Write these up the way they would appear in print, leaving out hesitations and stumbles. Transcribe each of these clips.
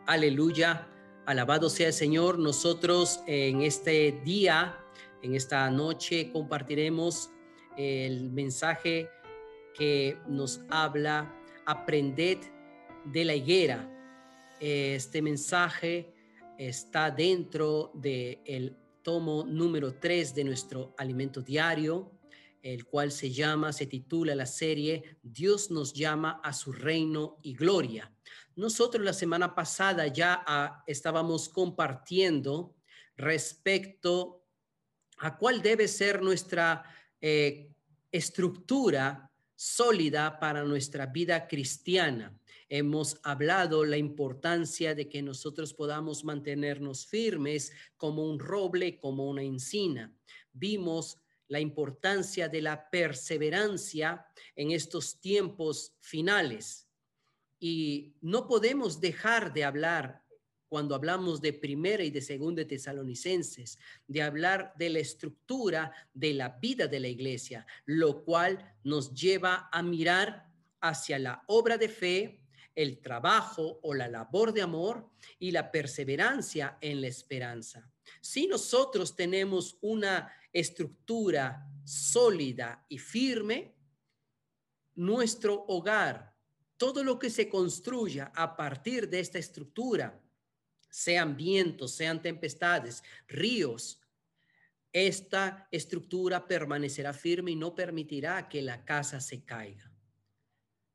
Aleluya, alabado sea el Señor. Nosotros en este día, en esta noche, compartiremos el mensaje que nos habla: aprended de la higuera. Este mensaje está dentro del tomo número 3 de nuestro alimento diario, el cual se titula la serie Dios nos llama a su reino y gloria. Nosotros la semana pasada ya estábamos compartiendo respecto a cuál debe ser nuestra estructura sólida para nuestra vida cristiana. Hemos hablado la importancia de que nosotros podamos mantenernos firmes como un roble, como una encina. Vimos la importancia de la perseverancia en estos tiempos finales. Y no podemos dejar de hablar, cuando hablamos de Primera y de Segunda de Tesalonicenses, de hablar de la estructura de la vida de la iglesia, lo cual nos lleva a mirar hacia la obra de fe, el trabajo o la labor de amor y la perseverancia en la esperanza. Si nosotros tenemos una estructura sólida y firme, nuestro hogar, todo lo que se construya a partir de esta estructura, sean vientos, sean tempestades, ríos, esta estructura permanecerá firme y no permitirá que la casa se caiga.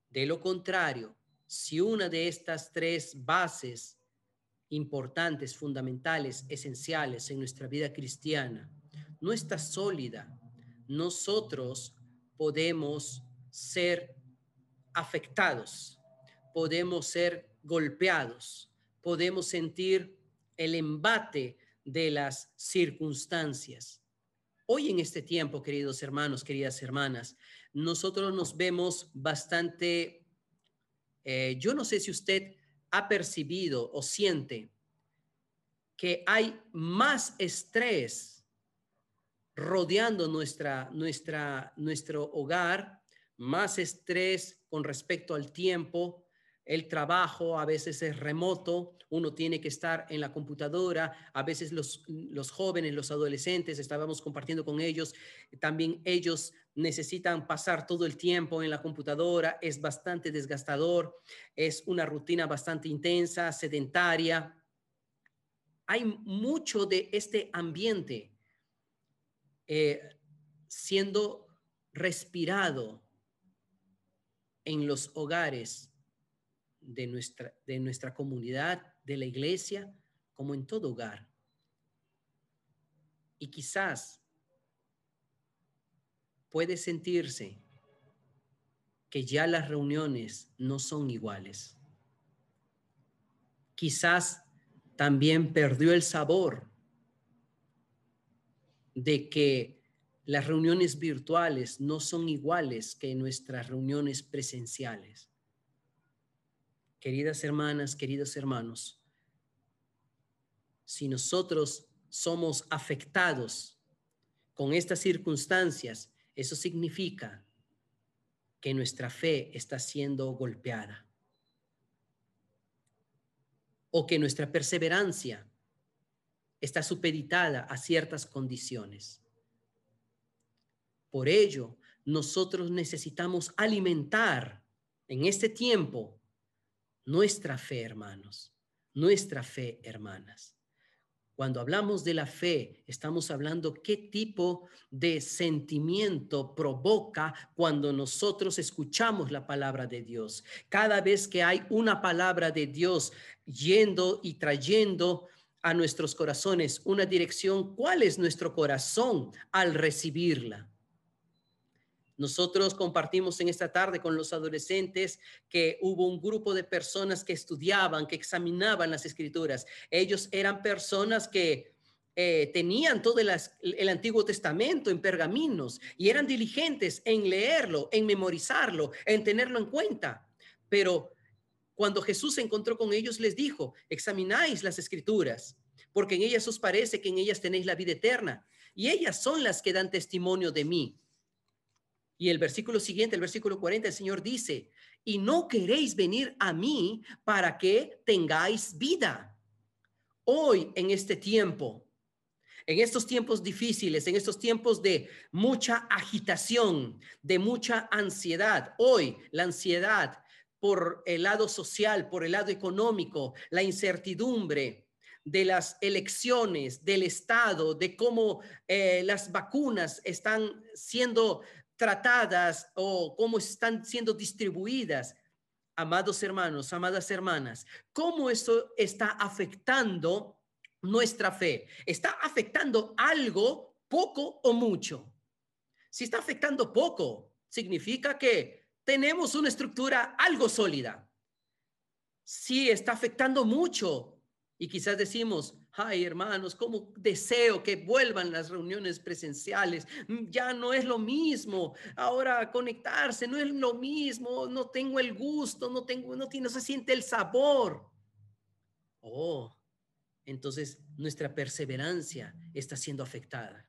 De lo contrario, si una de estas tres bases importantes, fundamentales, esenciales en nuestra vida cristiana no está sólida, nosotros podemos ser afectados, podemos ser golpeados, podemos sentir el embate de las circunstancias. Hoy en este tiempo, queridos hermanos, queridas hermanas, nosotros nos vemos bastante, yo no sé si usted ha percibido o siente que hay más estrés rodeando nuestro hogar, más estrés con respecto al tiempo. El trabajo a veces es remoto, uno tiene que estar en la computadora, a veces los jóvenes, los adolescentes, estábamos compartiendo con ellos, también ellos necesitan pasar todo el tiempo en la computadora, es bastante desgastador, es una rutina bastante intensa, sedentaria. Hay mucho de este ambiente siendo respirado en los hogares de nuestra comunidad, de la iglesia, como en todo hogar. Y quizás puede sentirse que ya las reuniones no son iguales. Quizás también perdió el sabor de que las reuniones virtuales no son iguales que nuestras reuniones presenciales. Queridas hermanas, queridos hermanos, si nosotros somos afectados con estas circunstancias, eso significa que nuestra fe está siendo golpeada o que nuestra perseverancia está supeditada a ciertas condiciones. Por ello, nosotros necesitamos alimentar en este tiempo nuestra fe, hermanos, nuestra fe, hermanas. Cuando hablamos de la fe, estamos hablando qué tipo de sentimiento provoca cuando nosotros escuchamos la palabra de Dios. Cada vez que hay una palabra de Dios yendo y trayendo a nuestros corazones una dirección, ¿cuál es nuestro corazón al recibirla? Nosotros compartimos en esta tarde con los adolescentes que hubo un grupo de personas que estudiaban, que examinaban las escrituras. Ellos eran personas que tenían todo el Antiguo Testamento en pergaminos y eran diligentes en leerlo, en memorizarlo, en tenerlo en cuenta. Pero cuando Jesús se encontró con ellos, les dijo: examináis las escrituras, porque en ellas os parece que en ellas tenéis la vida eterna, y ellas son las que dan testimonio de mí. Y el versículo siguiente, el versículo 40, el Señor dice: y no queréis venir a mí para que tengáis vida. Hoy, en este tiempo, en estos tiempos difíciles, en estos tiempos de mucha agitación, de mucha ansiedad, hoy la ansiedad por el lado social, por el lado económico, la incertidumbre de las elecciones, del Estado, de cómo las vacunas están siendo tratadas o cómo están siendo distribuidas. Amados hermanos, amadas hermanas, cómo eso está afectando nuestra fe. ¿Está afectando algo, poco o mucho? Si está afectando poco, significa que tenemos una estructura algo sólida. Si está afectando mucho, y quizás decimos, ay hermanos, cómo deseo que vuelvan las reuniones presenciales, ya no es lo mismo, ahora conectarse no es lo mismo, no tengo el gusto, no se siente el sabor. Oh, entonces nuestra perseverancia está siendo afectada.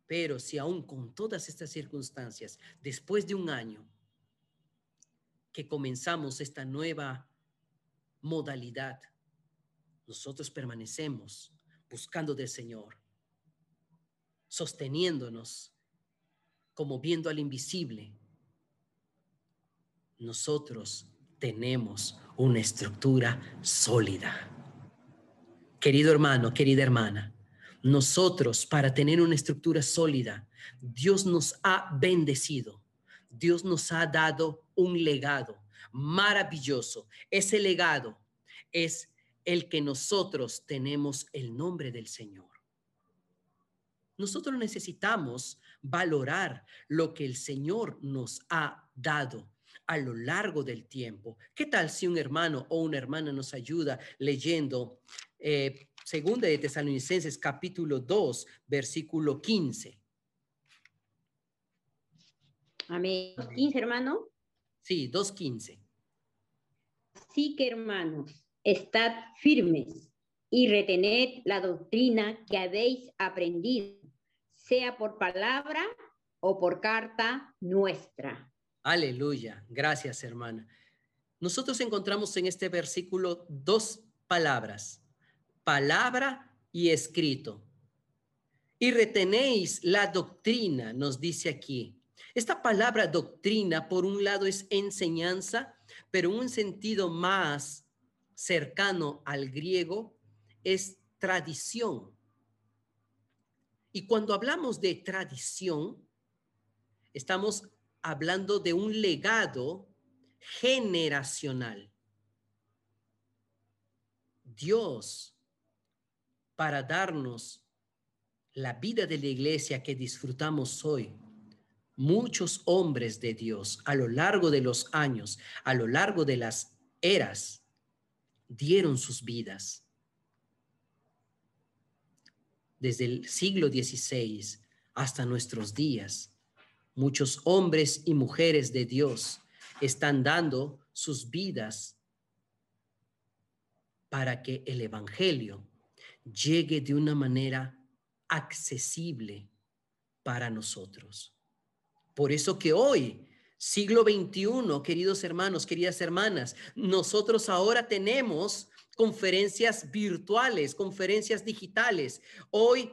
Pero si aún con todas estas circunstancias, después de un año que comenzamos esta nueva modalidad, nosotros permanecemos buscando del Señor, sosteniéndonos como viendo al invisible, nosotros tenemos una estructura sólida. Querido hermano, querida hermana, nosotros para tener una estructura sólida, Dios nos ha bendecido. Dios nos ha dado un legado maravilloso. Ese legado es el que nosotros tenemos el nombre del Señor. Nosotros necesitamos valorar lo que el Señor nos ha dado a lo largo del tiempo. ¿Qué tal si un hermano o una hermana nos ayuda leyendo Segunda de Tesalonicenses capítulo 2, versículo 15? Amén. 15, hermano. Sí, 2:15. Así que, hermanos, estad firmes y retened la doctrina que habéis aprendido, sea por palabra o por carta nuestra. Aleluya. Gracias, hermana. Nosotros encontramos en este versículo dos palabras, palabra y escrito. Y retenéis la doctrina, nos dice aquí. Esta palabra doctrina, por un lado, es enseñanza, pero en un sentido más cercano al griego, es tradición. Y cuando hablamos de tradición, estamos hablando de un legado generacional. Dios, para darnos la vida de la iglesia que disfrutamos hoy, muchos hombres de Dios a lo largo de los años, a lo largo de las eras, dieron sus vidas. Desde el siglo XVI hasta nuestros días, muchos hombres y mujeres de Dios están dando sus vidas para que el evangelio llegue de una manera accesible para nosotros. Por eso que hoy, siglo XXI, queridos hermanos, queridas hermanas, nosotros ahora tenemos conferencias virtuales, conferencias digitales. Hoy,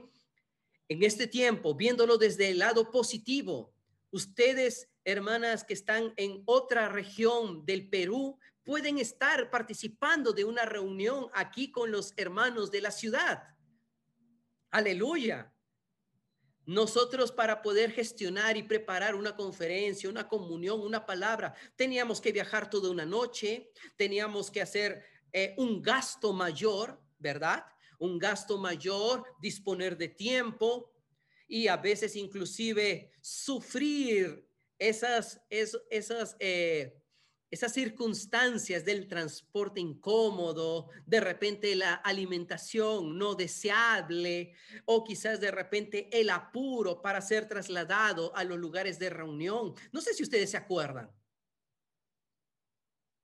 en este tiempo, viéndolo desde el lado positivo, ustedes, hermanas que están en otra región del Perú, pueden estar participando de una reunión aquí con los hermanos de la ciudad. Aleluya. Nosotros para poder gestionar y preparar una conferencia, una comunión, una palabra, teníamos que viajar toda una noche, teníamos que hacer un gasto mayor, ¿verdad? Un gasto mayor, disponer de tiempo y a veces inclusive sufrir esas circunstancias del transporte incómodo, de repente la alimentación no deseable o quizás de repente el apuro para ser trasladado a los lugares de reunión. No sé si ustedes se acuerdan.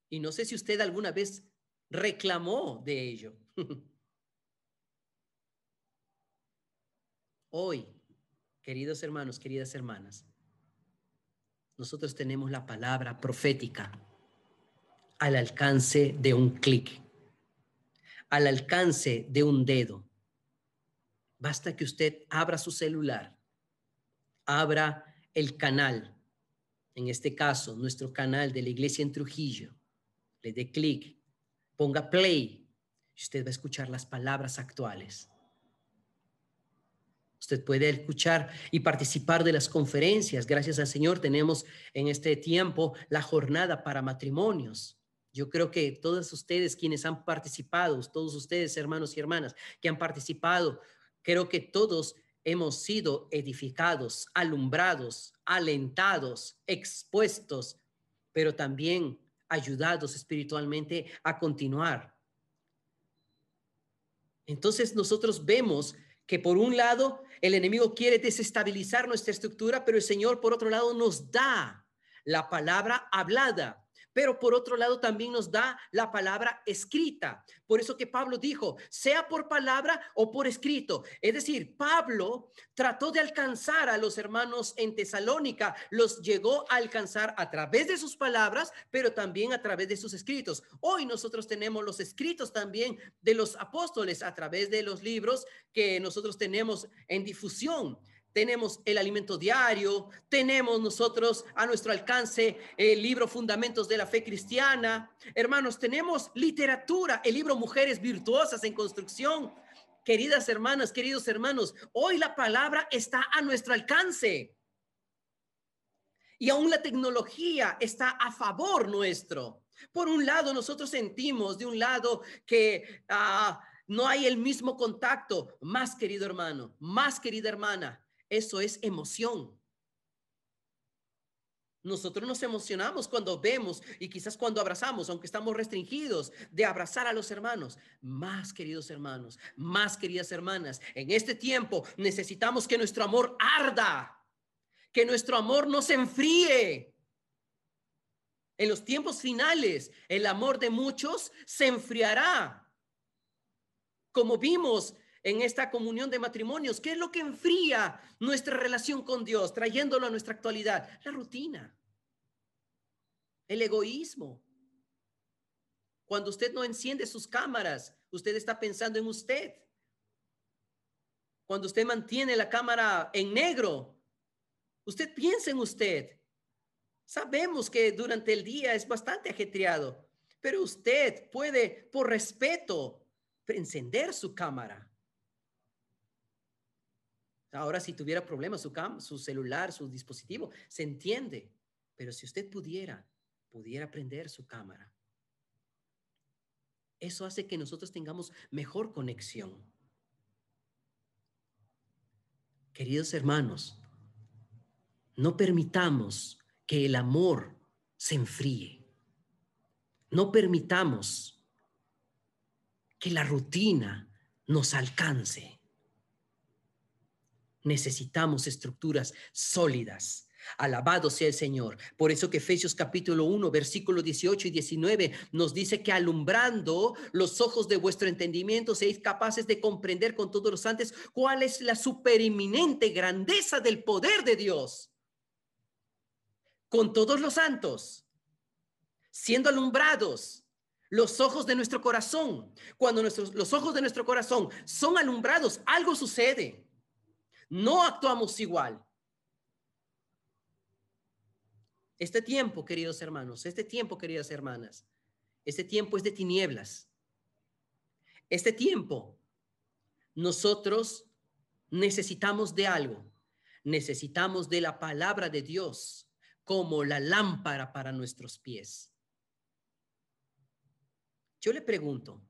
Y no sé si usted alguna vez reclamó de ello. Hoy, queridos hermanos, queridas hermanas, nosotros tenemos la palabra profética al alcance de un clic, al alcance de un dedo. Basta que usted abra su celular, abra el canal, en este caso, nuestro canal de la iglesia en Trujillo, le dé clic, ponga play, y usted va a escuchar las palabras actuales. Usted puede escuchar y participar de las conferencias. Gracias al Señor tenemos en este tiempo la jornada para matrimonios. Yo creo que todos ustedes quienes han participado, todos ustedes hermanos y hermanas que han participado, creo que todos hemos sido edificados, alumbrados, alentados, expuestos, pero también ayudados espiritualmente a continuar. Entonces nosotros vemos que por un lado el enemigo quiere desestabilizar nuestra estructura, pero el Señor por otro lado nos da la palabra hablada, pero por otro lado también nos da la palabra escrita. Por eso que Pablo dijo, sea por palabra o por escrito. Es decir, Pablo trató de alcanzar a los hermanos en Tesalónica, los llegó a alcanzar a través de sus palabras, pero también a través de sus escritos. Hoy nosotros tenemos los escritos también de los apóstoles a través de los libros que nosotros tenemos en difusión. Tenemos el alimento diario, tenemos nosotros a nuestro alcance el libro Fundamentos de la Fe Cristiana. Hermanos, tenemos literatura, el libro Mujeres Virtuosas en Construcción. Queridas hermanas, queridos hermanos, hoy la palabra está a nuestro alcance. Y aún la tecnología está a favor nuestro. Por un lado, nosotros sentimos de un lado que no hay el mismo contacto. Más querido hermano, más querida hermana, eso es emoción. Nosotros nos emocionamos cuando vemos y quizás cuando abrazamos, aunque estamos restringidos de abrazar a los hermanos. Más queridos hermanos, más queridas hermanas, en este tiempo necesitamos que nuestro amor arda, que nuestro amor no se enfríe. En los tiempos finales, el amor de muchos se enfriará. Como vimos en esta comunión de matrimonios, ¿qué es lo que enfría nuestra relación con Dios, trayéndolo a nuestra actualidad? La rutina, el egoísmo. Cuando usted no enciende sus cámaras, usted está pensando en usted. Cuando usted mantiene la cámara en negro, usted piensa en usted. Sabemos que durante el día es bastante ajetreado, pero usted puede, por respeto, encender su cámara. Ahora, si tuviera problemas, su celular, su dispositivo, se entiende. Pero si usted pudiera prender su cámara. Eso hace que nosotros tengamos mejor conexión. Queridos hermanos, no permitamos que el amor se enfríe. No permitamos que la rutina nos alcance. Necesitamos estructuras sólidas. Alabado sea el Señor. Por eso que Efesios capítulo 1, versículos 18 y 19 nos dice que alumbrando los ojos de vuestro entendimiento seáis capaces de comprender con todos los santos cuál es la supereminente grandeza del poder de Dios. Con todos los santos, siendo alumbrados los ojos de nuestro corazón. Cuando los ojos de nuestro corazón son alumbrados, algo sucede. No actuamos igual. Este tiempo, queridos hermanos, este tiempo, queridas hermanas, este tiempo es de tinieblas. Este tiempo, nosotros necesitamos de algo. Necesitamos de la palabra de Dios como la lámpara para nuestros pies. Yo le pregunto,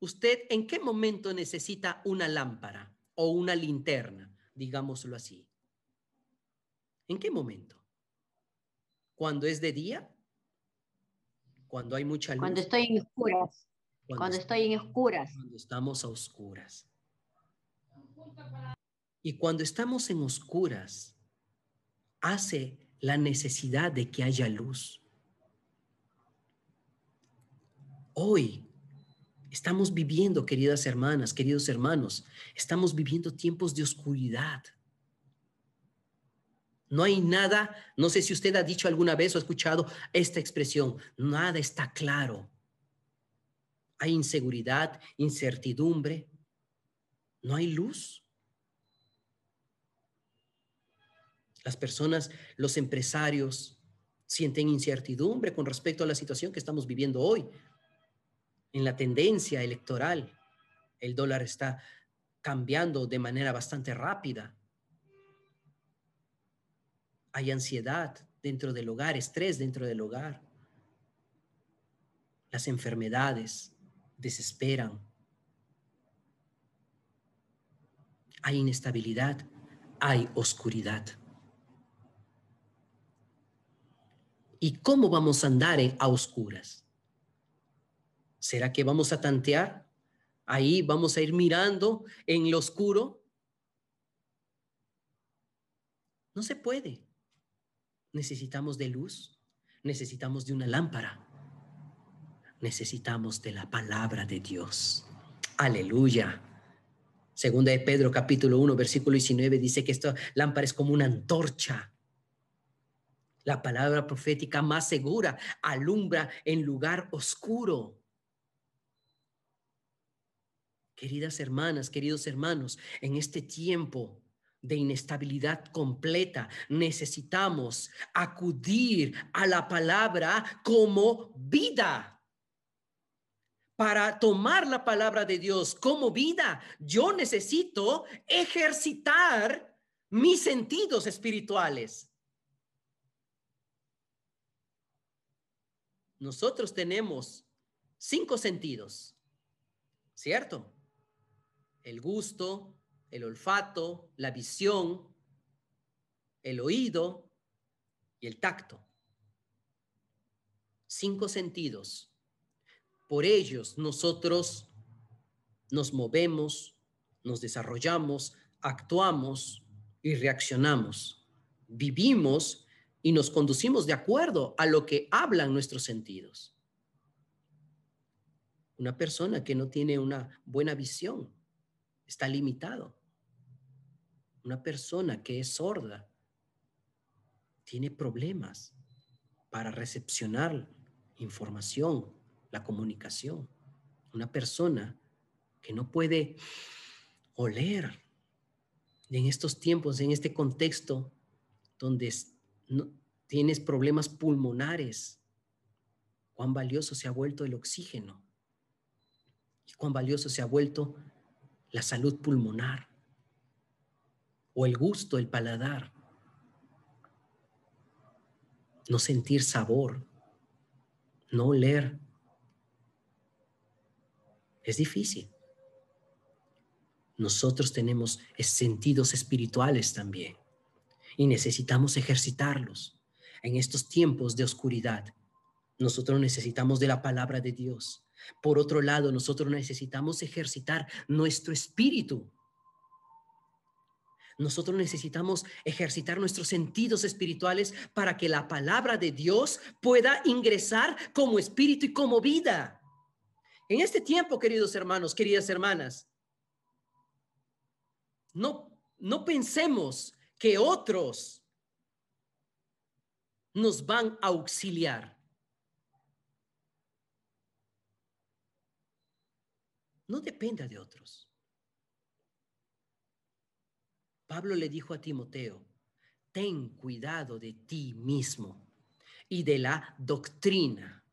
¿usted en qué momento necesita una lámpara o una linterna, digámoslo así? ¿En qué momento? ¿Cuando es de día? ¿Cuando hay mucha luz? Cuando estoy en oscuras. Cuando estoy en oscuras. Cuando estamos a oscuras. Y cuando estamos en oscuras, hace la necesidad de que haya luz. Hoy estamos viviendo, queridas hermanas, queridos hermanos, estamos viviendo tiempos de oscuridad. No hay nada, no sé si usted ha dicho alguna vez o ha escuchado esta expresión, nada está claro. Hay inseguridad, incertidumbre, no hay luz. Las personas, los empresarios sienten incertidumbre con respecto a la situación que estamos viviendo hoy. En la tendencia electoral, el dólar está cambiando de manera bastante rápida. Hay ansiedad dentro del hogar, estrés dentro del hogar. Las enfermedades desesperan. Hay inestabilidad, hay oscuridad. ¿Y cómo vamos a andar a oscuras? ¿Será que vamos a tantear? Ahí vamos a ir mirando en lo oscuro. No se puede. Necesitamos de luz, necesitamos de una lámpara, necesitamos de la palabra de Dios. Aleluya. Segunda de Pedro capítulo 1 versículo 19 dice que esta lámpara es como una antorcha. La palabra profética más segura alumbra en lugar oscuro. Queridas hermanas, queridos hermanos, en este tiempo de inestabilidad completa, necesitamos acudir a la palabra como vida. Para tomar la palabra de Dios como vida, yo necesito ejercitar mis sentidos espirituales. Nosotros tenemos 5 sentidos, ¿cierto? El gusto, el olfato, la visión, el oído y el tacto. 5 sentidos. Por ellos nosotros nos movemos, nos desarrollamos, actuamos y reaccionamos. Vivimos y nos conducimos de acuerdo a lo que hablan nuestros sentidos. Una persona que no tiene una buena visión está limitado. Una persona que es sorda tiene problemas para recepcionar información, la comunicación. Una persona que no puede oler en estos tiempos, en este contexto donde no, tienes problemas pulmonares, cuán valioso se ha vuelto el oxígeno y cuán valioso se ha vuelto la salud pulmonar o el gusto, el paladar, no sentir sabor, no oler. Es difícil. Nosotros tenemos sentidos espirituales también y necesitamos ejercitarlos. En estos tiempos de oscuridad, nosotros necesitamos de la palabra de Dios. Por otro lado, nosotros necesitamos ejercitar nuestro espíritu. Nosotros necesitamos ejercitar nuestros sentidos espirituales para que la palabra de Dios pueda ingresar como espíritu y como vida. En este tiempo, queridos hermanos, queridas hermanas, no pensemos que otros nos van a auxiliar. No dependa de otros. Pablo le dijo a Timoteo, ten cuidado de ti mismo y de la doctrina.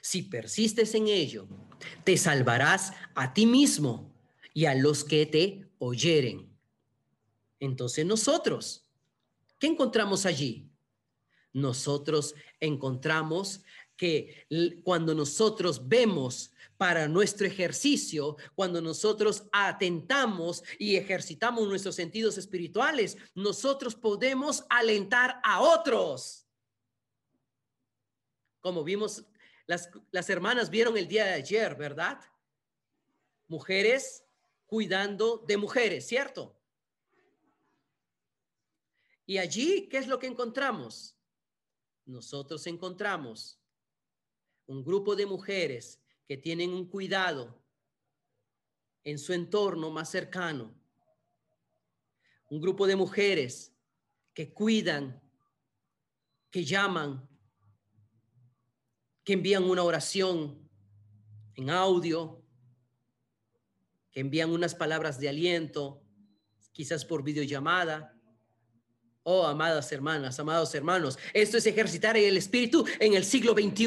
Si persistes en ello, te salvarás a ti mismo y a los que te oyeren. Entonces nosotros, ¿qué encontramos allí? Nosotros encontramos que cuando nosotros vemos para nuestro ejercicio, cuando nosotros atentamos y ejercitamos nuestros sentidos espirituales, nosotros podemos alentar a otros. Como vimos, las hermanas vieron el día de ayer, ¿verdad? Mujeres cuidando de mujeres, ¿cierto? Y allí, ¿qué es lo que encontramos? Nosotros encontramos un grupo de mujeres que tienen un cuidado en su entorno más cercano. Un grupo de mujeres que cuidan, que llaman, que envían una oración en audio, que envían unas palabras de aliento, quizás por videollamada. Oh, amadas hermanas, amados hermanos, esto es ejercitar el espíritu en el siglo XXI.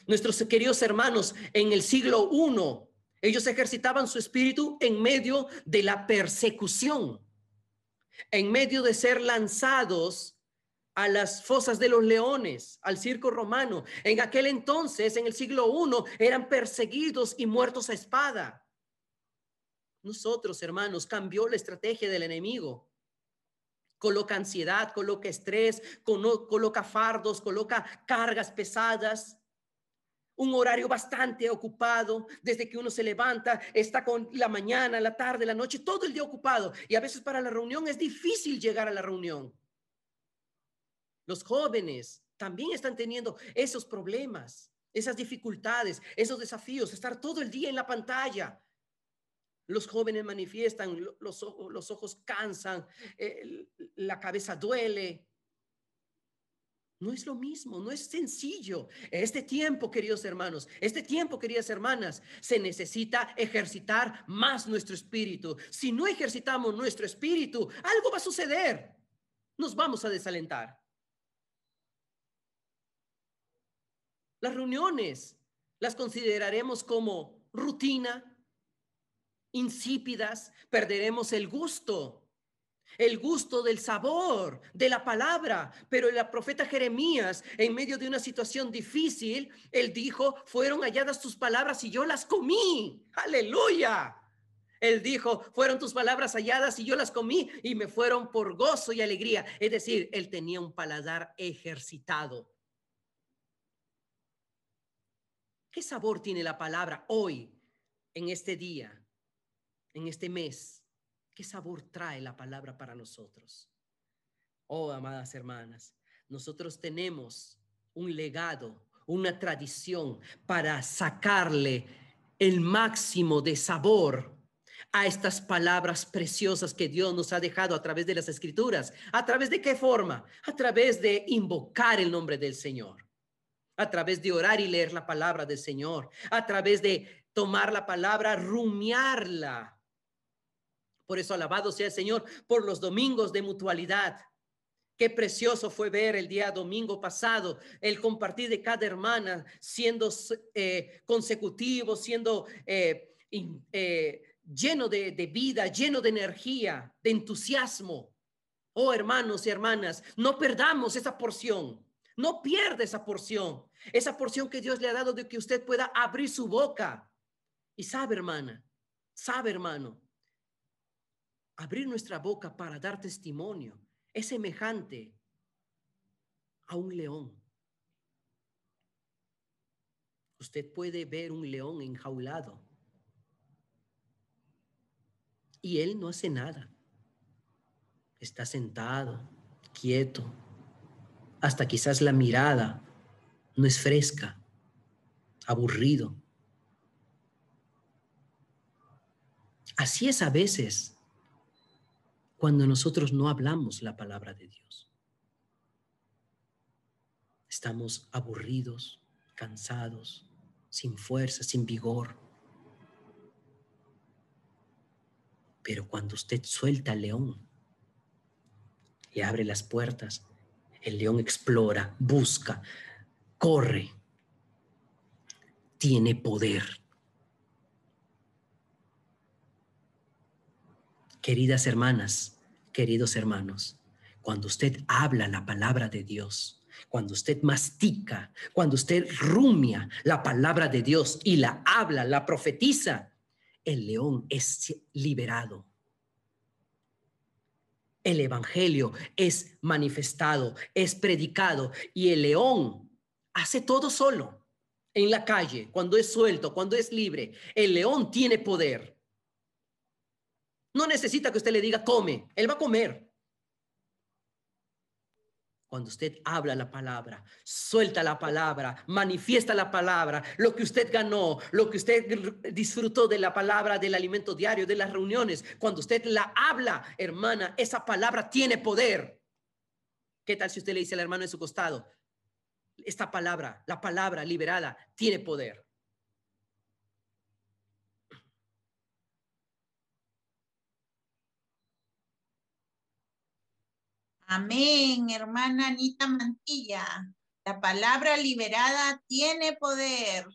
Nuestros queridos hermanos en el siglo I, ellos ejercitaban su espíritu en medio de la persecución, en medio de ser lanzados a las fosas de los leones, al circo romano. En aquel entonces, en el siglo I, eran perseguidos y muertos a espada. Nosotros, hermanos, cambió la estrategia del enemigo. Coloca ansiedad, coloca estrés, coloca fardos, coloca cargas pesadas. Un horario bastante ocupado, desde que uno se levanta, está con la mañana, la tarde, la noche, todo el día ocupado. Y a veces para la reunión es difícil llegar a la reunión. Los jóvenes también están teniendo esos problemas, esas dificultades, esos desafíos, estar todo el día en la pantalla. Los jóvenes manifiestan, los ojos cansan, la cabeza duele. No es lo mismo, no es sencillo. Este tiempo, queridos hermanos, este tiempo, queridas hermanas, se necesita ejercitar más nuestro espíritu. Si no ejercitamos nuestro espíritu, algo va a suceder. Nos vamos a desalentar. Las reuniones las consideraremos como rutina, insípidas, perderemos el gusto del sabor de la palabra. Pero el profeta Jeremías, en medio de una situación difícil, él dijo, fueron halladas tus palabras y yo las comí. Aleluya. Él dijo, fueron tus palabras halladas y yo las comí y me fueron por gozo y alegría. Es decir, él tenía un paladar ejercitado. ¿Qué sabor tiene la palabra hoy, en este día, en este mes? ¿Qué sabor trae la palabra para nosotros? Oh, amadas hermanas, nosotros tenemos un legado, una tradición para sacarle el máximo de sabor a estas palabras preciosas que Dios nos ha dejado a través de las Escrituras. ¿A través de qué forma? A través de invocar el nombre del Señor. A través de orar y leer la palabra del Señor, a través de tomar la palabra, rumiarla. Por eso alabado sea el Señor por los domingos de mutualidad. Qué precioso fue ver el día domingo pasado el compartir de cada hermana siendo consecutivo, siendo lleno de vida, lleno de energía, de entusiasmo. Oh, hermanos y hermanas, no perdamos esa porción. No pierda esa porción que Dios le ha dado de que usted pueda abrir su boca. Y sabe, hermana, sabe, hermano, abrir nuestra boca para dar testimonio es semejante a un león. Usted puede ver un león enjaulado y él no hace nada. Está sentado, quieto. Hasta quizás la mirada no es fresca, aburrido. Así es a veces cuando nosotros no hablamos la palabra de Dios. Estamos aburridos, cansados, sin fuerza, sin vigor. Pero cuando usted suelta al león y abre las puertas, el león explora, busca, corre, tiene poder. Queridas hermanas, queridos hermanos, cuando usted habla la palabra de Dios, cuando usted mastica, cuando usted rumia la palabra de Dios y la habla, la profetiza, el león es liberado. El evangelio es manifestado, es predicado y el león hace todo solo en la calle, cuando es suelto, cuando es libre. El león tiene poder. No necesita que usted le diga come, él va a comer. Cuando usted habla la palabra, suelta la palabra, manifiesta la palabra, lo que usted ganó, lo que usted disfrutó de la palabra, del alimento diario, de las reuniones, cuando usted la habla, hermana, esa palabra tiene poder. ¿Qué tal si usted le dice al hermano de su costado, esta palabra, la palabra liberada, tiene poder? Amén, hermana Anita Mantilla. La palabra liberada tiene poder.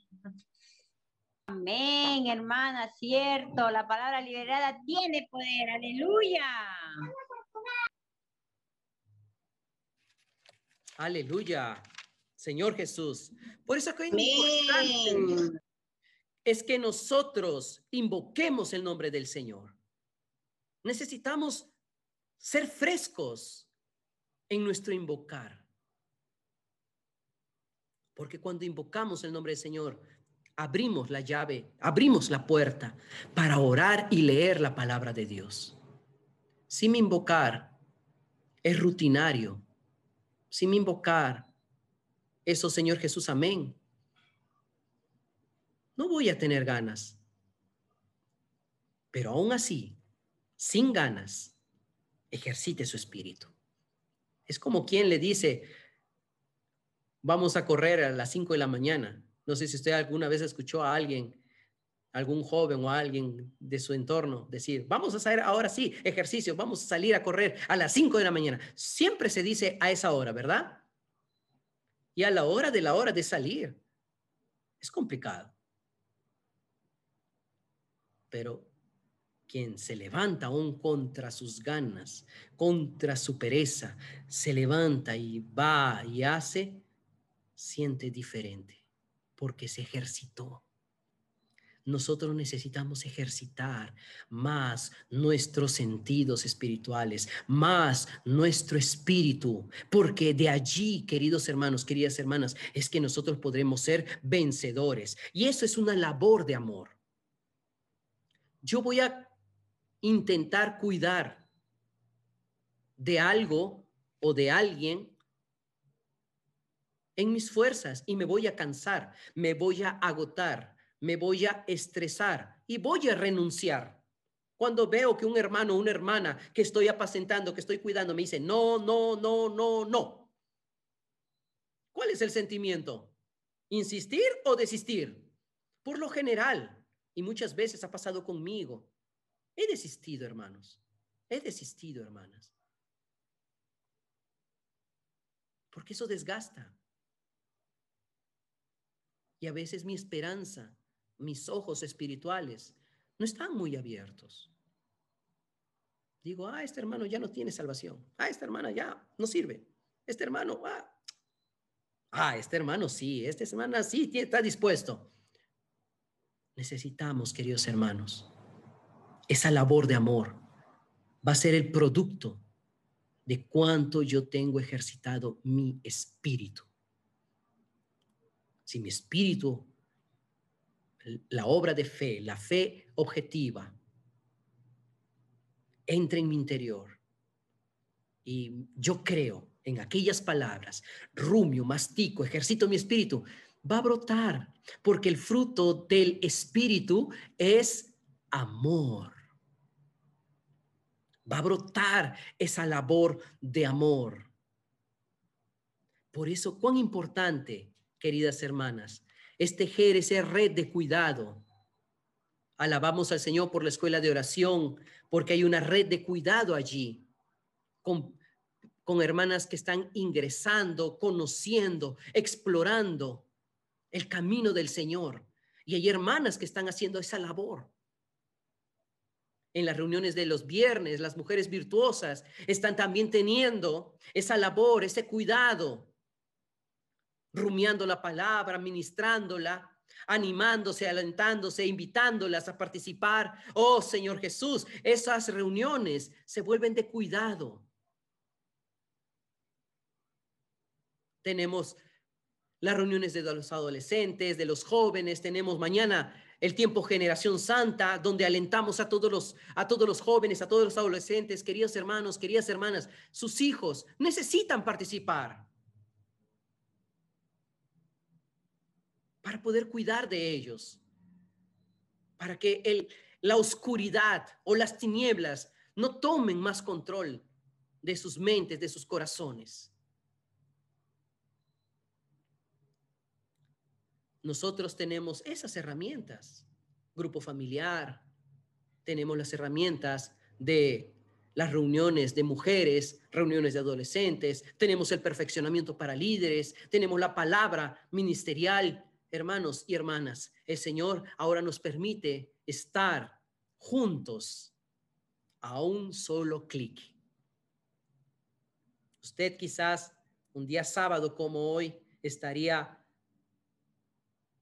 Amén, hermana, cierto. La palabra liberada tiene poder. Aleluya. Aleluya, Señor Jesús. Por eso que es importante es que nosotros invoquemos el nombre del Señor. Necesitamos ser frescos en nuestro invocar. Porque cuando invocamos el nombre del Señor, abrimos la llave, abrimos la puerta para orar y leer la palabra de Dios. Si mi invocar es rutinario, si mi invocar es, oh Señor Jesús, amén, no voy a tener ganas. Pero aún así, sin ganas, ejercite su espíritu. Es como quien le dice, vamos a correr a las 5 de la mañana. No sé si usted alguna vez escuchó a alguien, algún joven o a alguien de su entorno decir, vamos a hacer ahora sí ejercicio, vamos a salir a correr a las 5 de la mañana. Siempre se dice a esa hora, ¿verdad? Y a la hora de salir. Es complicado. Pero quien se levanta aún contra sus ganas, contra su pereza, se levanta y va y hace, siente diferente, porque se ejercitó. Nosotros necesitamos ejercitar más nuestros sentidos espirituales, más nuestro espíritu, porque de allí, queridos hermanos, queridas hermanas, es que nosotros podremos ser vencedores. Y eso es una labor de amor. Yo voy a intentar cuidar de algo o de alguien en mis fuerzas y me voy a cansar, me voy a agotar, me voy a estresar y voy a renunciar. Cuando veo que un hermano o una hermana que estoy apacentando, que estoy cuidando, me dice, no, no, no, no, no. ¿Cuál es el sentimiento? ¿Insistir o desistir? Por lo general, y muchas veces ha pasado conmigo, he desistido, hermanos. He desistido, hermanas. Porque eso desgasta. Y a veces mi esperanza, mis ojos espirituales, no están muy abiertos. Digo, este hermano ya no tiene salvación. Esta hermana ya no sirve. Este hermano, este hermano sí, esta hermana sí está dispuesto. Necesitamos, queridos hermanos, esa labor de amor va a ser el producto de cuánto yo tengo ejercitado mi espíritu. Si mi espíritu, la obra de fe, la fe objetiva, entra en mi interior y yo creo en aquellas palabras, rumio, mastico, ejercito mi espíritu, va a brotar, porque el fruto del espíritu es amor. Va a brotar esa labor de amor. Por eso, cuán importante, queridas hermanas, es tejer esa red de cuidado. Alabamos al Señor por la escuela de oración, porque hay una red de cuidado allí, con hermanas que están ingresando, conociendo, explorando el camino del Señor. Y hay hermanas que están haciendo esa labor. En las reuniones de los viernes, las mujeres virtuosas están también teniendo esa labor, ese cuidado, rumiando la palabra, ministrándola, animándose, alentándose, invitándolas a participar. Oh, Señor Jesús, esas reuniones se vuelven de cuidado. Tenemos las reuniones de los adolescentes, de los jóvenes, tenemos mañana el tiempo Generación Santa, donde alentamos a todos los jóvenes, a todos los adolescentes, queridos hermanos, queridas hermanas, sus hijos necesitan participar para poder cuidar de ellos, para que la oscuridad o las tinieblas no tomen más control de sus mentes, de sus corazones. nosotros tenemos esas herramientas. Grupo familiar, tenemos las herramientas de las reuniones de mujeres, reuniones de adolescentes, tenemos el perfeccionamiento para líderes, tenemos la palabra ministerial. Hermanos y hermanas, el Señor ahora nos permite estar juntos a un solo clic. Usted quizás un día sábado como hoy estaría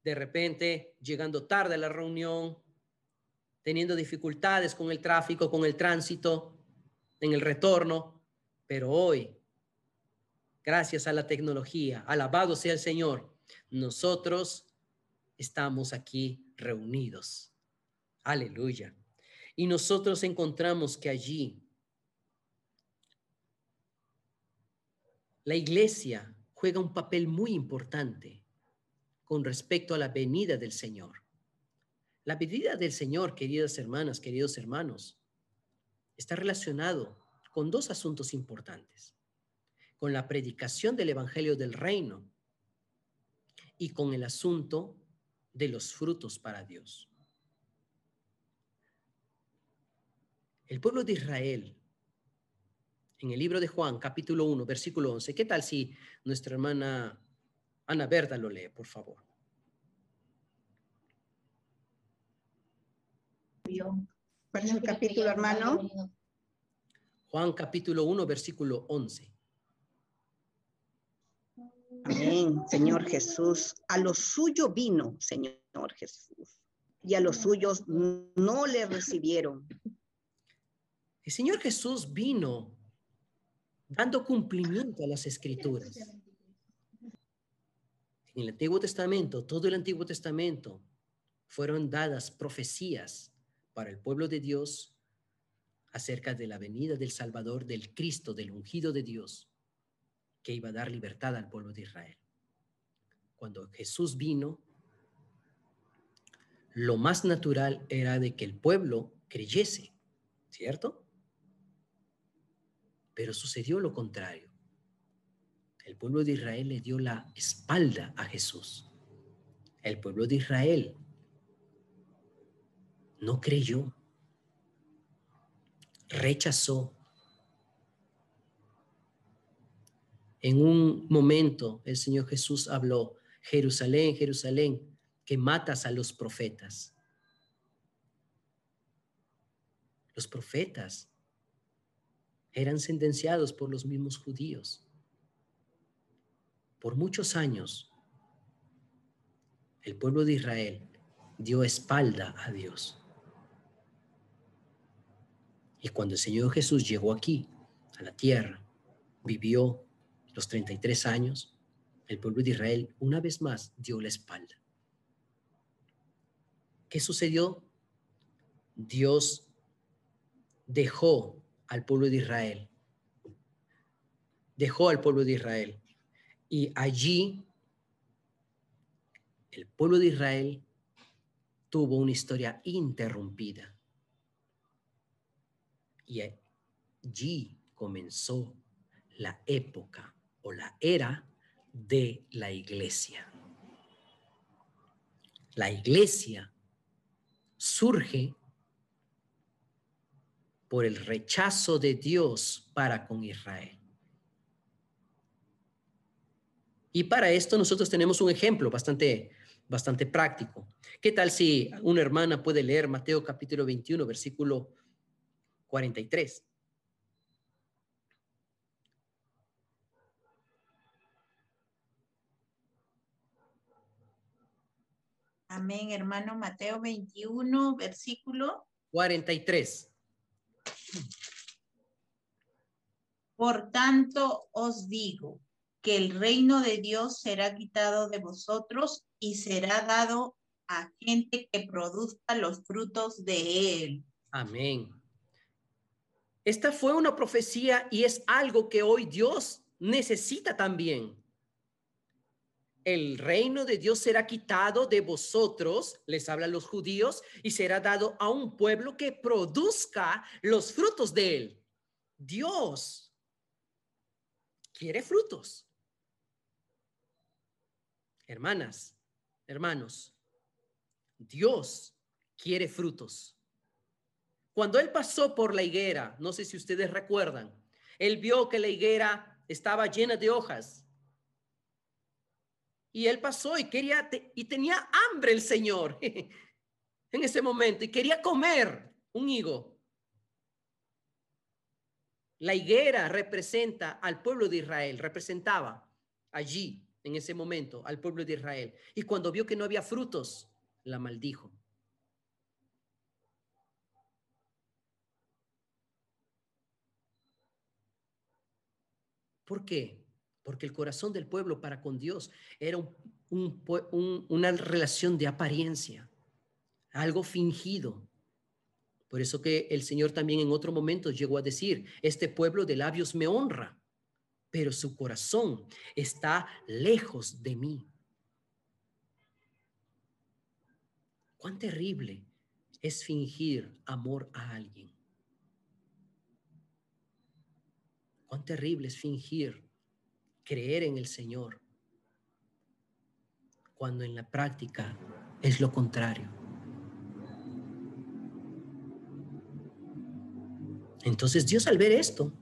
de repente llegando tarde a la reunión, teniendo dificultades con el tráfico, con el tránsito, en el retorno, pero hoy, gracias a la tecnología, alabado sea el Señor, nosotros estamos aquí reunidos. Aleluya. Y nosotros encontramos que allí la iglesia juega un papel muy importante con respecto a la venida del Señor. La venida del Señor, queridas hermanas, queridos hermanos, está relacionado con dos asuntos importantes: con la predicación del Evangelio del Reino y con el asunto de los frutos para Dios. El pueblo de Israel, en el libro de Juan, capítulo 1, versículo 11, ¿qué tal si nuestra hermana Ana Berta lo lee, por favor? ¿Cuál es el capítulo, hermano? Juan capítulo 1, versículo 11. Amén, Señor Jesús. A lo suyo vino, Señor Jesús, y a los suyos no le recibieron. El Señor Jesús vino dando cumplimiento a las Escrituras. En el Antiguo Testamento, todo el Antiguo Testamento, fueron dadas profecías para el pueblo de Dios acerca de la venida del Salvador, del Cristo, del ungido de Dios, que iba a dar libertad al pueblo de Israel. Cuando Jesús vino, lo más natural era de que el pueblo creyese, ¿cierto? Pero sucedió lo contrario. El pueblo de Israel le dio la espalda a Jesús. El pueblo de Israel no creyó, rechazó. En un momento el Señor Jesús habló: Jerusalén, Jerusalén, que matas a los profetas. Los profetas eran sentenciados por los mismos judíos. Por muchos años, el pueblo de Israel dio espalda a Dios. Y cuando el Señor Jesús llegó aquí, a la tierra, vivió los 33 años, el pueblo de Israel una vez más dio la espalda. ¿Qué sucedió? Dios dejó al pueblo de Israel. Dejó al pueblo de Israel. Y allí el pueblo de Israel tuvo una historia interrumpida. Y allí comenzó la época o la era de la iglesia. La iglesia surge por el rechazo de Dios para con Israel. Y para esto nosotros tenemos un ejemplo bastante práctico. ¿Qué tal si una hermana puede leer Mateo capítulo 21, versículo 43? Amén, hermano. Mateo 21, versículo 43. Por tanto os digo que el reino de Dios será quitado de vosotros y será dado a gente que produzca los frutos de él. Amén. Esta fue una profecía y es algo que hoy Dios necesita también. El reino de Dios será quitado de vosotros, les hablan los judíos, y será dado a un pueblo que produzca los frutos de él. Dios quiere frutos. Hermanas, Hermanos, Dios quiere frutos. Cuando él pasó por la higuera, no sé si ustedes recuerdan, él vio que la higuera estaba llena de hojas. Y él pasó y tenía hambre el Señor en ese momento y quería comer un higo. La higuera representa al pueblo de Israel, representaba allí en ese momento al pueblo de Israel. Y cuando vio que no había frutos, la maldijo. ¿Por qué? Porque el corazón del pueblo para con Dios era una relación de apariencia, algo fingido. Por eso que el Señor también en otro momento llegó a decir, este pueblo de labios me honra, pero su corazón está lejos de mí. Cuán terrible es fingir amor a alguien. Cuán terrible es fingir creer en el Señor, cuando en la práctica es lo contrario. Entonces Dios, al ver esto,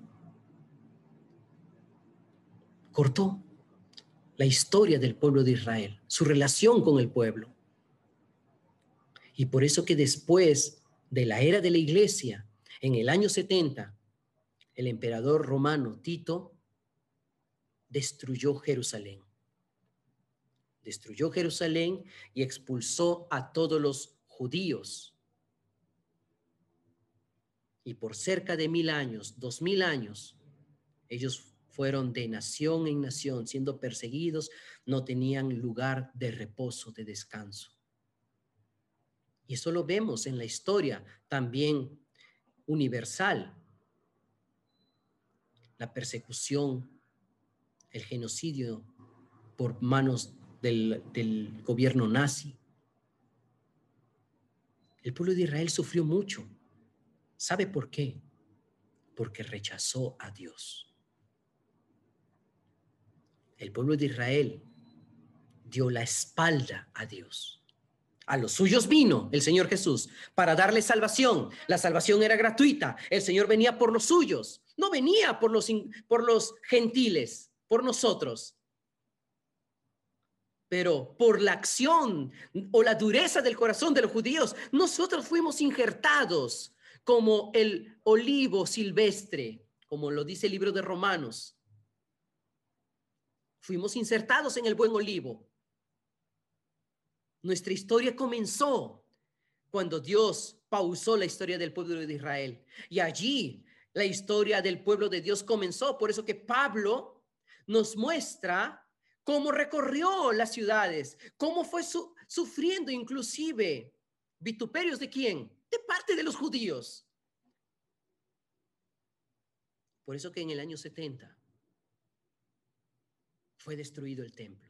cortó la historia del pueblo de Israel, su relación con el pueblo. Y por eso que después de la era de la iglesia, en el año 70, el emperador romano Tito destruyó Jerusalén. Destruyó Jerusalén y expulsó a todos los judíos. Y por cerca de 1000 años, 2000 años, ellos fueron de nación en nación, siendo perseguidos, no tenían lugar de reposo, de descanso. Y eso lo vemos en la historia también universal. La persecución, el genocidio por manos del gobierno nazi. El pueblo de Israel sufrió mucho. ¿Sabe por qué? Porque rechazó a Dios. El pueblo de Israel dio la espalda a Dios. A los suyos vino el Señor Jesús para darle salvación. La salvación era gratuita. El Señor venía por los suyos. No venía por los gentiles, por nosotros. Pero por la acción o la dureza del corazón de los judíos, nosotros fuimos injertados como el olivo silvestre, como lo dice el libro de Romanos. Fuimos insertados en el buen olivo. Nuestra historia comenzó cuando Dios pausó la historia del pueblo de Israel. Y allí la historia del pueblo de Dios comenzó. Por eso que Pablo nos muestra cómo recorrió las ciudades, cómo fue sufriendo inclusive vituperios ¿de quién? De parte de los judíos. Por eso que en el año 70 fue destruido el templo.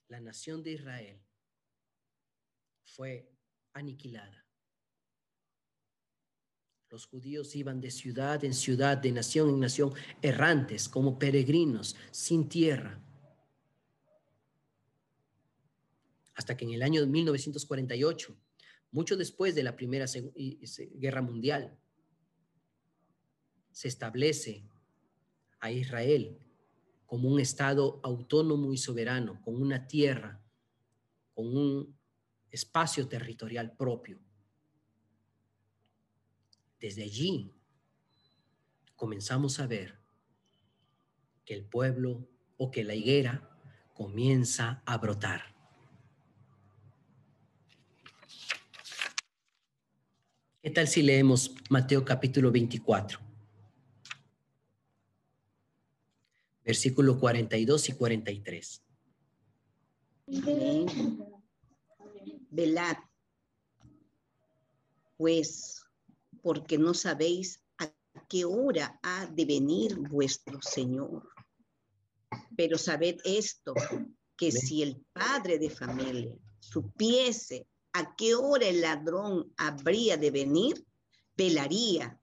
La nación de Israel fue aniquilada. Los judíos iban de ciudad en ciudad, de nación en nación, errantes como peregrinos, sin tierra. Hasta que en el año 1948, mucho después de la Primera Guerra Mundial, se establece a Israel como un estado autónomo y soberano, con una tierra, con un espacio territorial propio. Desde allí comenzamos a ver que el pueblo o que la higuera comienza a brotar. ¿Qué tal si leemos Mateo capítulo 24? Versículos 42 y 43. Amén. Velad, pues, porque no sabéis a qué hora ha de venir vuestro Señor. Pero sabed esto, que Amén. si el padre de familia supiese a qué hora el ladrón habría de venir, velaría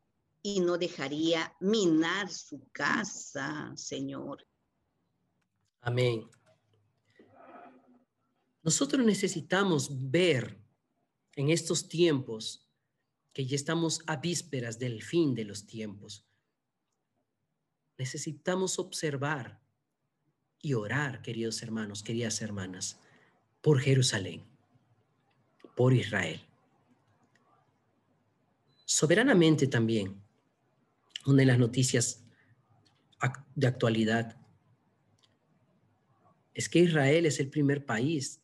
y no dejaría minar su casa, Señor. Amén. Nosotros necesitamos ver en estos tiempos que ya estamos a vísperas del fin de los tiempos. Necesitamos observar y orar, queridos hermanos, queridas hermanas, por Jerusalén, por Israel. Soberanamente también, una de las noticias de actualidad es que Israel es el primer país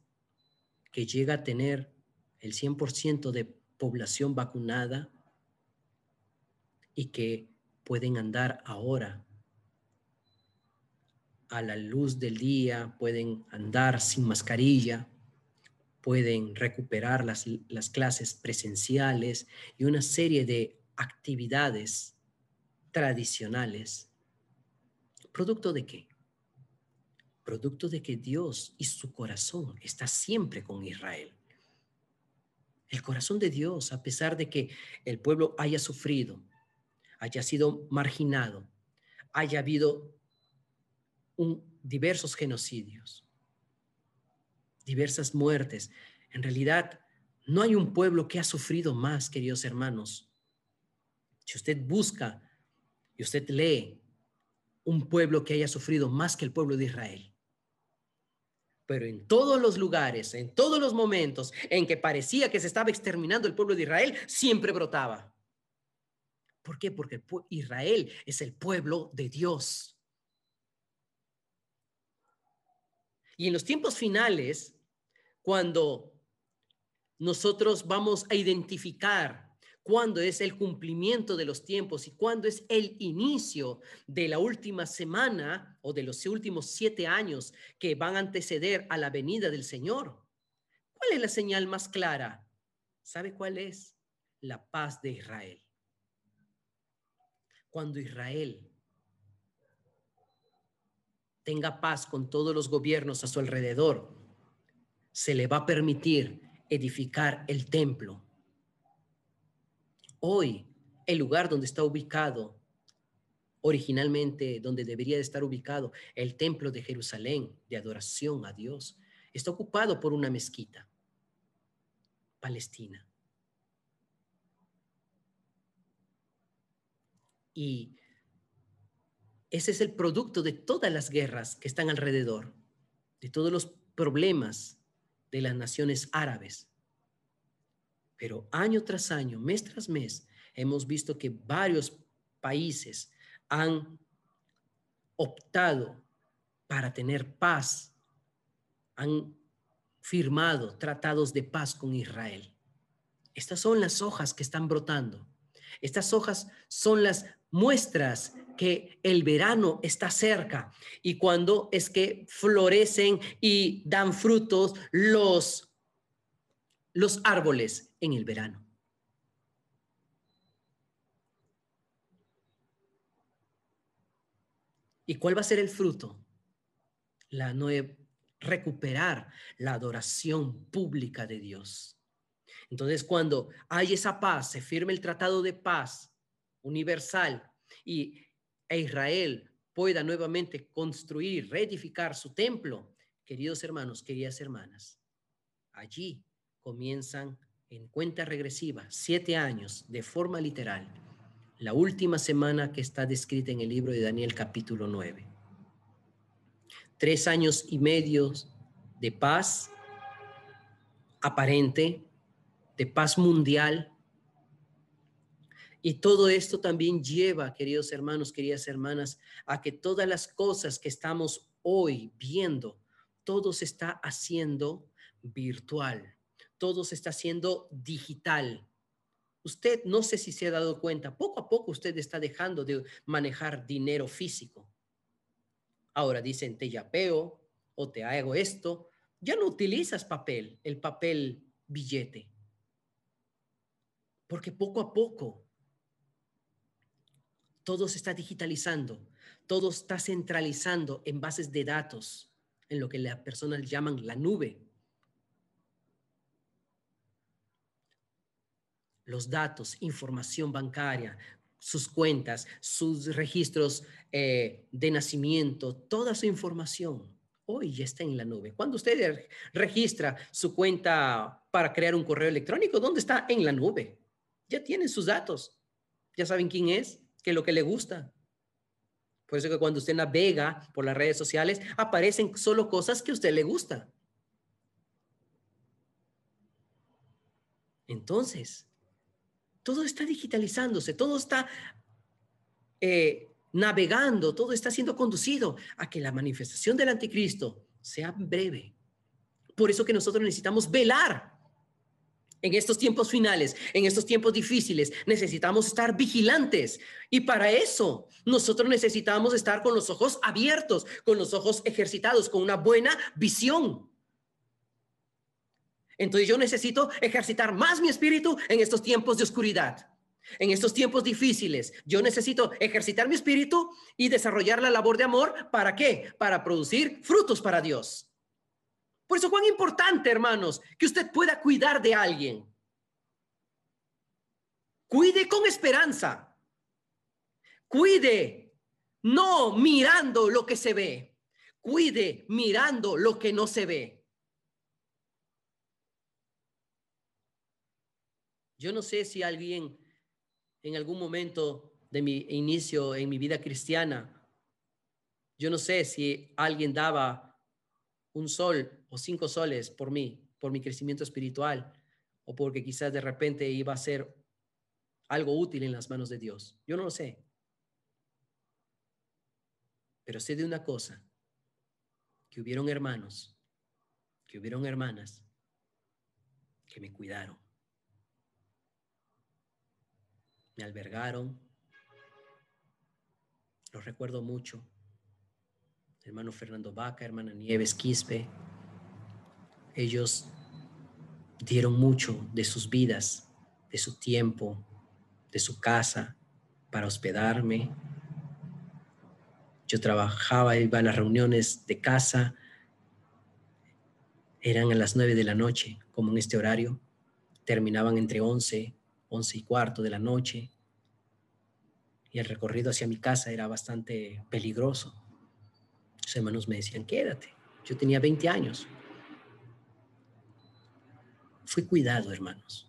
que llega a tener el 100% de población vacunada y que pueden andar ahora a la luz del día, pueden andar sin mascarilla, pueden recuperar las clases presenciales y una serie de actividades tradicionales. ¿Producto de qué? Producto de que Dios y su corazón está siempre con Israel. El corazón de Dios, a pesar de que el pueblo haya sufrido, haya sido marginado, haya habido diversos genocidios, diversas muertes. En realidad, no hay un pueblo que ha sufrido más, queridos hermanos. Si usted busca y usted lee un pueblo que haya sufrido más que el pueblo de Israel. Pero en todos los lugares, en todos los momentos en que parecía que se estaba exterminando el pueblo de Israel, siempre brotaba. ¿Por qué? Porque Israel es el pueblo de Dios. Y en los tiempos finales, cuando nosotros vamos a identificar cuándo es el cumplimiento de los tiempos y cuándo es el inicio de la última semana o de los últimos 7 años que van a anteceder a la venida del Señor. ¿Cuál es la señal más clara? ¿Sabe cuál es? La paz de Israel. Cuando Israel tenga paz con todos los gobiernos a su alrededor, se le va a permitir edificar el templo. Hoy, el lugar donde está ubicado, originalmente donde debería de estar ubicado el templo de Jerusalén, de adoración a Dios, está ocupado por una mezquita palestina. Y ese es el producto de todas las guerras que están alrededor, de todos los problemas de las naciones árabes. Pero año tras año, mes tras mes, hemos visto que varios países han optado para tener paz, han firmado tratados de paz con Israel. Estas son las hojas que están brotando. Estas hojas son las muestras que el verano está cerca y cuando es que florecen y dan frutos los árboles en el verano. ¿Y cuál va a ser el fruto? Recuperar la adoración pública de Dios. Entonces, cuando hay esa paz, se firme el tratado de paz universal y Israel pueda nuevamente construir, reedificar su templo, queridos hermanos, queridas hermanas, allí comienzan en cuenta regresiva 7 años de forma literal, la última semana que está descrita en el libro de Daniel capítulo 9. 3 años y medio de paz aparente, de paz mundial. Y todo esto también lleva, queridos hermanos, queridas hermanas, a que todas las cosas que estamos hoy viendo, todo se está haciendo virtual, todo se está haciendo digital. Usted no sé si se ha dado cuenta, poco a poco usted está dejando de manejar dinero físico. Ahora dicen, te yapeo o te hago esto. Ya no utilizas papel, el papel billete. Porque poco a poco todo se está digitalizando, todo está centralizando en bases de datos, en lo que las personas llaman la nube. Los datos, información bancaria, sus cuentas, sus registros de nacimiento, toda su información hoy ya está en la nube. Cuando usted registra su cuenta para crear un correo electrónico, ¿dónde está? En la nube. Ya tienen sus datos. Ya saben quién es, qué es lo que le gusta. Por eso que cuando usted navega por las redes sociales, aparecen solo cosas que a usted le gusta. Entonces, todo está digitalizándose, todo está navegando, todo está siendo conducido a que la manifestación del anticristo sea breve. Por eso que nosotros necesitamos velar en estos tiempos finales, en estos tiempos difíciles. Necesitamos estar vigilantes, y para eso nosotros necesitamos estar con los ojos abiertos, con los ojos ejercitados, con una buena visión. Entonces yo necesito ejercitar más mi espíritu en estos tiempos de oscuridad. En estos tiempos difíciles, yo necesito ejercitar mi espíritu y desarrollar la labor de amor. ¿Para qué? Para producir frutos para Dios. Por eso, cuán importante, hermanos, que usted pueda cuidar de alguien. Cuide con esperanza. Cuide, no mirando lo que se ve. Cuide mirando lo que no se ve. Yo no sé si alguien en algún momento de mi inicio en mi vida cristiana, yo no sé si alguien daba un sol o 5 soles por mí, por mi crecimiento espiritual, o porque quizás de repente iba a ser algo útil en las manos de Dios. Yo no lo sé. Pero sé de una cosa, que hubieron hermanos, que hubieron hermanas que me cuidaron, me albergaron. Los recuerdo mucho. Hermano Fernando Vaca, hermana Nieves Quispe. Ellos dieron mucho de sus vidas, de su tiempo, de su casa para hospedarme. Yo trabajaba, iba a las reuniones de casa. Eran a las 9 de la noche, como en este horario. Terminaban entre 11 y cuarto de la noche. Y el recorrido hacia mi casa era bastante peligroso. Los hermanos me decían, quédate. Yo tenía 20 años. Fui cuidado, hermanos.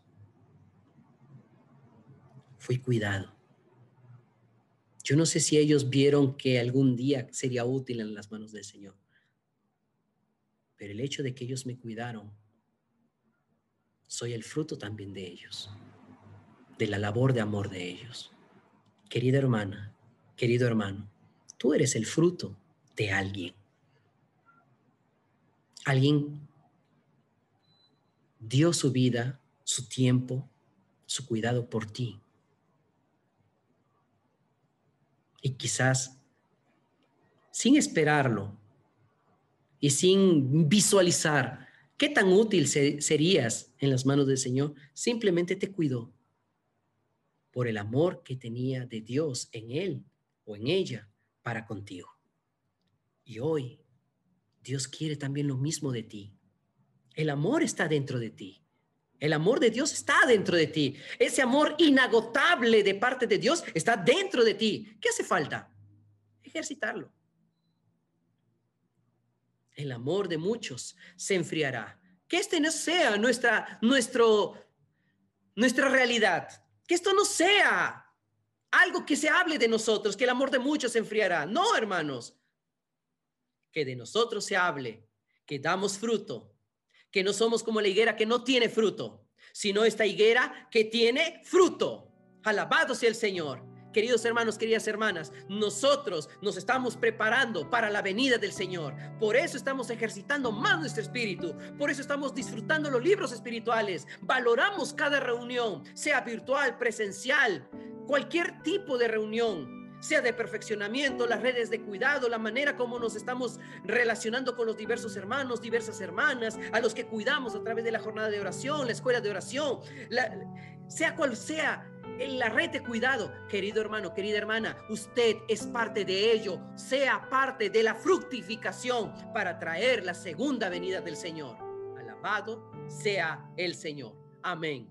Fui cuidado. Yo no sé si ellos vieron que algún día sería útil en las manos del Señor. Pero el hecho de que ellos me cuidaron, soy el fruto también de ellos, de la labor de amor de ellos. Querida hermana, querido hermano, tú eres el fruto de alguien. Alguien dio su vida, su tiempo, su cuidado por ti. Y quizás, sin esperarlo y sin visualizar qué tan útil serías en las manos del Señor, simplemente te cuidó por el amor que tenía de Dios en él o en ella para contigo. Y hoy Dios quiere también lo mismo de ti. El amor está dentro de ti. El amor de Dios está dentro de ti. Ese amor inagotable de parte de Dios está dentro de ti. ¿Qué hace falta? Ejercitarlo. El amor de muchos se enfriará. Que este no sea nuestra realidad. Que esto no sea algo que se hable de nosotros, que el amor de muchos se enfriará. No, hermanos. Que de nosotros se hable, que damos fruto, que no somos como la higuera que no tiene fruto, sino esta higuera que tiene fruto. Alabado sea el Señor. Queridos hermanos, queridas hermanas, nosotros nos estamos preparando para la venida del Señor. Por eso estamos ejercitando más nuestro espíritu. Por eso estamos disfrutando los libros espirituales. Valoramos cada reunión, sea virtual, presencial, cualquier tipo de reunión, sea de perfeccionamiento, las redes de cuidado, la manera como nos estamos relacionando con los diversos hermanos, diversas hermanas, a los que cuidamos a través de la jornada de oración, la escuela de oración, sea cual sea la red de cuidado. Querido hermano, querida hermana, usted es parte de ello. Sea parte de la fructificación para traer la segunda venida del Señor. Alabado sea el Señor. Amén.